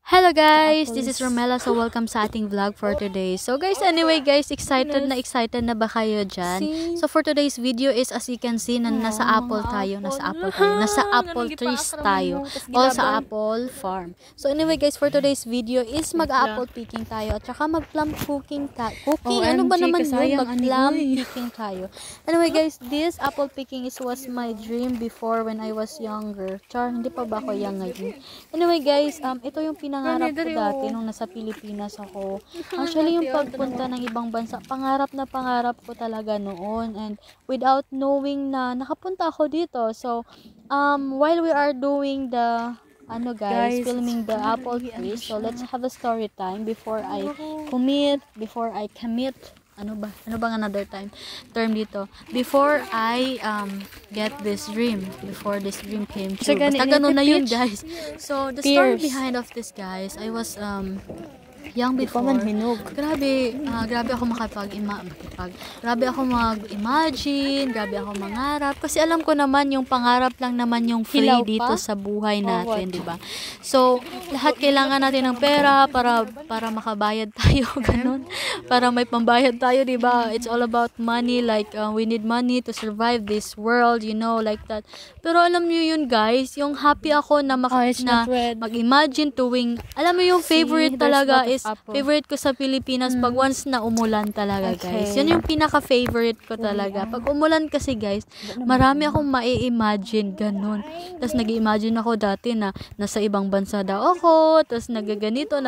Hello guys, this is Romela. So welcome sa ating vlog for today. So guys, anyway guys, excited na ba kayo dyan? So for today's video is, as you can see, nasa apple tayo, nasa apple trees tayo, all sa apple farm. So anyway guys, for today's video is mag-apple picking tayo, at saka mag-plum cooking cooking, ano ba naman yun? Mag-plum picking tayo. Anyway guys, this apple picking was my dream before when I was younger. Char, hindi pa ba ako young ngayon? Anyway guys, ito yung pinangarap ko dati nung nasa Pilipinas ako. Actually, yung pagpunta ng ibang bansa, pangarap na pangarap ko talaga noon. And without knowing na nakapunta ako dito. So, while we are doing the filming the apple trees, so let's have a story time before I commit, ano bang another term dito, before I get this dream, before this dream came true. Basta ganun na yun guys. So the story behind of this guys, I was young before. Grabe ako grabe ako mag-imagine, grabe ako mangarap. Kasi alam ko naman yung pangarap lang naman yung free dito sa buhay natin, di ba? So, lahat kailangan natin ng pera para makabayad tayo, ganun. Para may pambayad tayo, di ba? It's all about money, like we need money to survive this world, you know, like that. Pero alam niyo yun guys, yung happy ako na mag-imagine tuwing, alam mo yung favorite talaga is favorite ko sa Pilipinas pag once na umulan talaga guys. Yan yung pinaka-favorite ko talaga. Pag umulan kasi guys, marami akong mai-imagine ganun. Tapos nag-imagine ako dati na nasa ibang bansa daw ako, tapos nagaganito,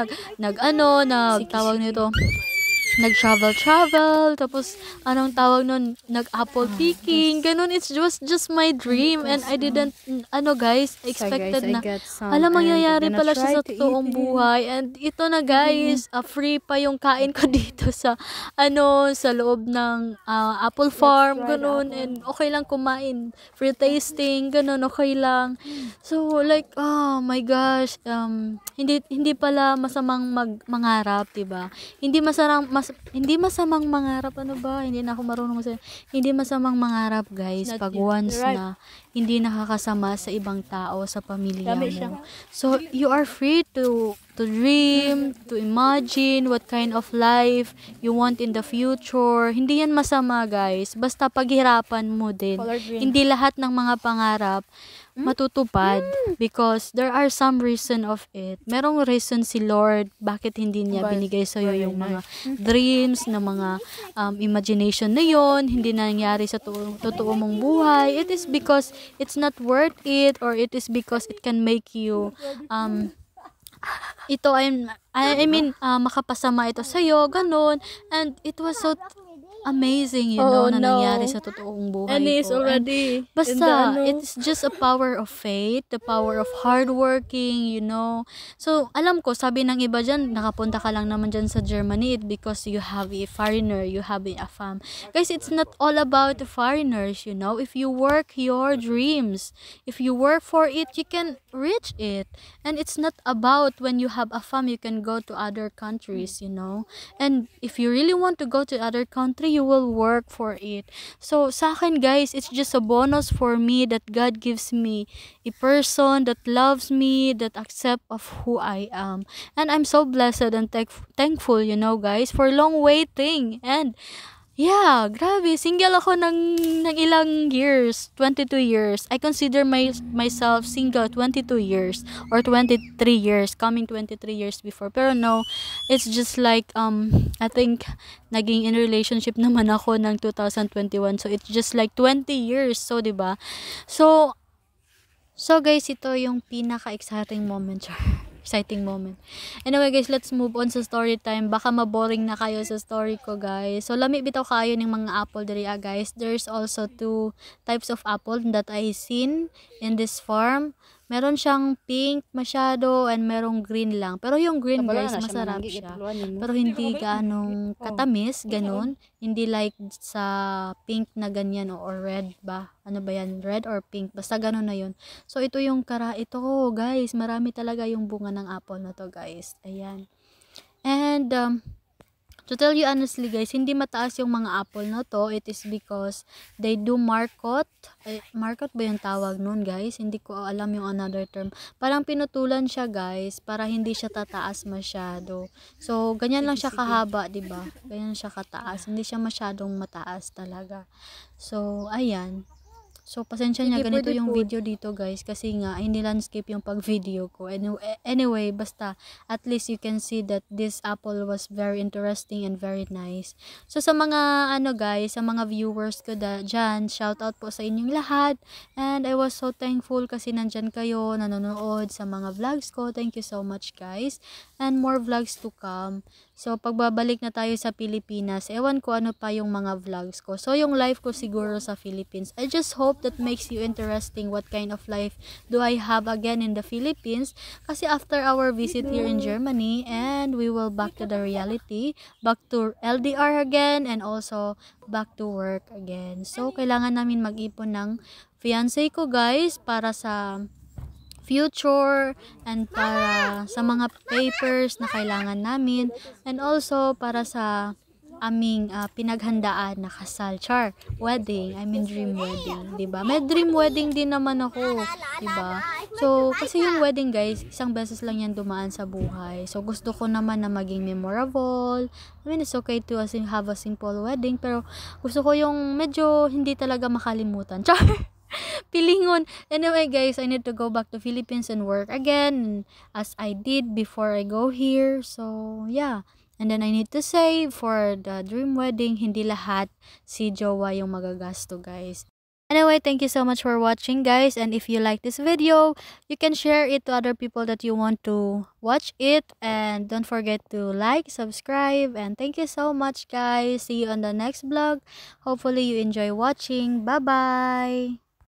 tawag nito, nag-travel, tapos anong tawag nun, nag-apple picking, ganun. It was just my dream, and I didn't, expected na, mangyayari pala siya sa totoong buhay. And ito na guys, free pa yung kain ko dito sa loob ng apple farm, ganun. And okay lang kumain, free tasting, ganun, okay lang. So like, oh my gosh, hindi pala masamang mangarap, diba? Hindi masamang mangarap, hindi na ako marunong hindi masamang mangarap guys pag once na hindi nakakasama sa ibang tao, sa pamilya mo. So you are free to dream, to imagine what kind of life you want in the future. Hindi yan masama guys, basta paghirapan mo din. Hindi lahat ng mga pangarap matutupad because there are some reason of it. Merong reason si Lord bakit hindi niya binigay sa iyo yung mga dreams na mga imagination na yon, hindi na nangyari sa totoo mong buhay. It is because it's not worth it, or it is because it can make you makapasama ito sa iyo, ganun. And it was so amazing, na nangyari sa totoong buhay ko. Basta, it's just a power of faith, the power of hard working, So, alam ko, sabi ng iba dyan, nakapunta ka lang naman dyan sa Germany, because you have a foreigner, you have a fam. Guys, it's not all about the foreigners, If you work your dreams, if you work for it, you can reach it. And it's not about when you have a fam, you can go to other countries, And if you really want to go to other country, you will work for it. So, sa akin guys, it's just a bonus for me that God gives me a person that loves me, that accept of who I am. And I'm so blessed and thankful, guys, for long waiting. And yeah, grabe, single ako ng ilang years, 22 years. I consider myself single 22 years or 23 years, coming 23 years before. Pero no, it's just like I think naging in relationship naman ako ng 2021. So it's just like 20 years. So 'di ba? So guys, ito yung pinaka-exciting moment. Exciting moment. Anyway guys, let's move on sa story time. Baka maboring na kayo sa story ko guys. So lami bitaw kayo ng mga apple diri guys. There's also two types of apple that I seen in this farm. Meron siyang pink masyado and merong green lang. Pero yung green guys, masarap siya. Pero hindi ganong katamis, ganun. Hindi like sa pink na ganyan or red ba? Ano ba yan? Red or pink? Basta ganun na yun. So ito yung ito guys, marami talaga yung bunga ng apple na to guys. Ayan. And To tell you honestly guys, hindi mataas yung mga apple na to. It is because they do markot. Markot ba yung tawag nun guys? Hindi ko alam yung another term. Parang pinutulan siya guys, para hindi siya tataas masyado. So, ganyan lang siya kahaba, diba? Ganyan siya kataas. Hindi siya masyadong mataas talaga. So, ayan. So, pasensya niya, ganito yung video dito guys, kasi nga, hindi landscape yung pag-video ko. Anyway, basta, at least you can see that this apple was very interesting and very nice. So, sa mga, guys, sa mga viewers ko dyan, shout out po sa inyong lahat. And I was so thankful kasi nandyan kayo, nanonood sa mga vlogs ko. Thank you so much guys. And more vlogs to come. So, pagbabalik na tayo sa Pilipinas, ewan ko ano pa yung mga vlogs ko. So, yung life ko siguro sa Philippines. I just hope that makes you interesting what kind of life do I have again in the Philippines. Kasi after our visit here in Germany, and we will back to the reality, back to LDR again, and also back to work again. So, kailangan namin mag-ipon ng fiancé ko guys, para sa future and para sa mga papers na kailangan namin, and also para sa aming pinaghandaan na kasal, wedding, I mean dream wedding, 'di ba? May dream wedding din naman ako, 'di ba? So, kasi yung wedding guys, isang beses lang yan dumaan sa buhay. So, gusto ko naman na maging memorable. I mean, it's okay to have a simple wedding, pero gusto ko yung medyo hindi talaga makalimutan. Pilingon. Anyway guys, I need to go back to Philippines and work again as I did before I go here. So yeah, and then I need to save for the dream wedding. Hindi lahat si jowa yung magagasto guys. Anyway, thank you so much for watching guys, and if you like this video, you can share it to other people that you want to watch it, and don't forget to like, subscribe, and thank you so much guys. See you on the next vlog. Hopefully you enjoy watching. Bye bye.